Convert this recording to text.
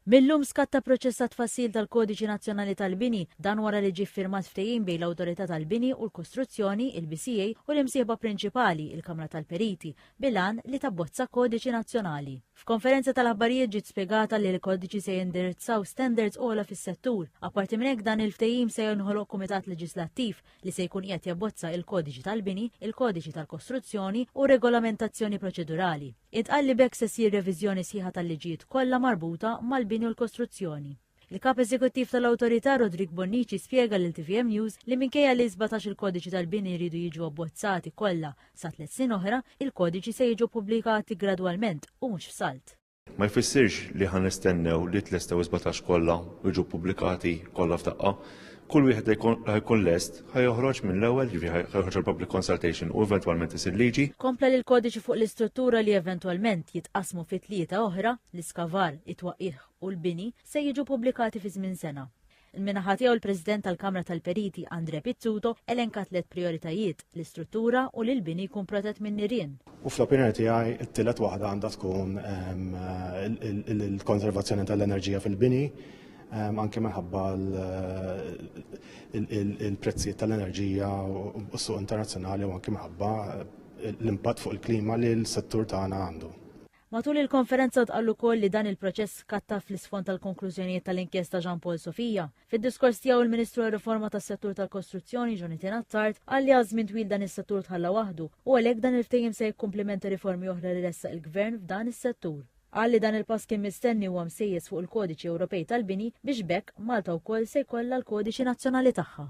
Millum skatta proċess tfassil tal-Kodiċi Nazzjonali tal-Bini dan wara li ġie ffirmat ftehim bejn l-Awtorità tal-Bini u l-Kostruzzjoni, il-BCA, u l-imsieħba prinċipali, il-Kamra tal-Periti, bilan li tabbozza Kodiċi Nazzjonali. F'konferenza tal-aħbarijiet ġiet spjegata li l-kodiċi se jindirizzaw standards ogħla fis-settur. Apparti minn hekk dan il-ftehim se jinħoloq kumitat leġislattiv li se jkun qiegħed jabbozza il-Kodiċi tal-Bini, il-Kodiċi tal-Kostruzzjoni u regolamentazzjoni proċedurali. Intqal li bekk se ssir reviżjoni sħiħa tal-liġijiet kollha marbuta mal-bini u l-kostruzzjoni. Il-kap eżekuttiv tal-Awtorità Rodrigo Bonnici spjega lil TVM News li minkejja li 17 il-kodiċi tal-bini jridu jiġu abbozzati kollha sa 3 snin oħra, il-kodiċi se jiġu pubblikati gradwalment u mhux f'salt. Ma jfissirx li ħan nistennew li 317 kollha jiġu pubblikati kollha f'daqqa. Kull wieħed ħajkun lest ħajoħroġ minn l-ewwel ħajħroġ il-public consultation u eventwalment isir liġi. Kompla li l-kodiċi fuq l-istruttura li eventwalment jitqasmu fi 3 oħra, l-iskavar, it-twaqqih u l-bini se jiġu pubblikati fi żmien sena. Il-minaħa tiegħu l-President tal-Kamra tal-Periti Andre Pizzuto elenkat 3 prioritajiet l-istruttura u li l-bini jkun protett minn nirien. U fl-opinjoni tiegħi t-tielet waħda għandha tkun il-konservazzjoni tal-enerġija fil-bini, anke minħabba il-prezzijiet tal-enerġija u s-suq internazzjonali u anke minħabba l-impatt fuq il-klima li l-settur tagħna għandu. Matul il-konferenza tqallu wkoll li dan il-proċess katta fl-isfond tal-konklużjonijiet tal-inkjesta Jean Paul Sofija. Fid-diskors tiegħu il-Ministru għar-Riforma tas-Settur tal-Kostruzzjoni Jonathan Attard qal li żmien twil dan is-settur tħalla waħdu u għalhekk dan il-ftehim se jikkumplementa riformi oħra li ressaq il-Gvern f'dan is-settur. Qal li dan il-pass kien mistenni huwa msejjes fuq il-Kodiċi Ewropej tal-Bini biex bekk Malta wkoll se jkollha l-Kodiċi Nazzjonali tagħha.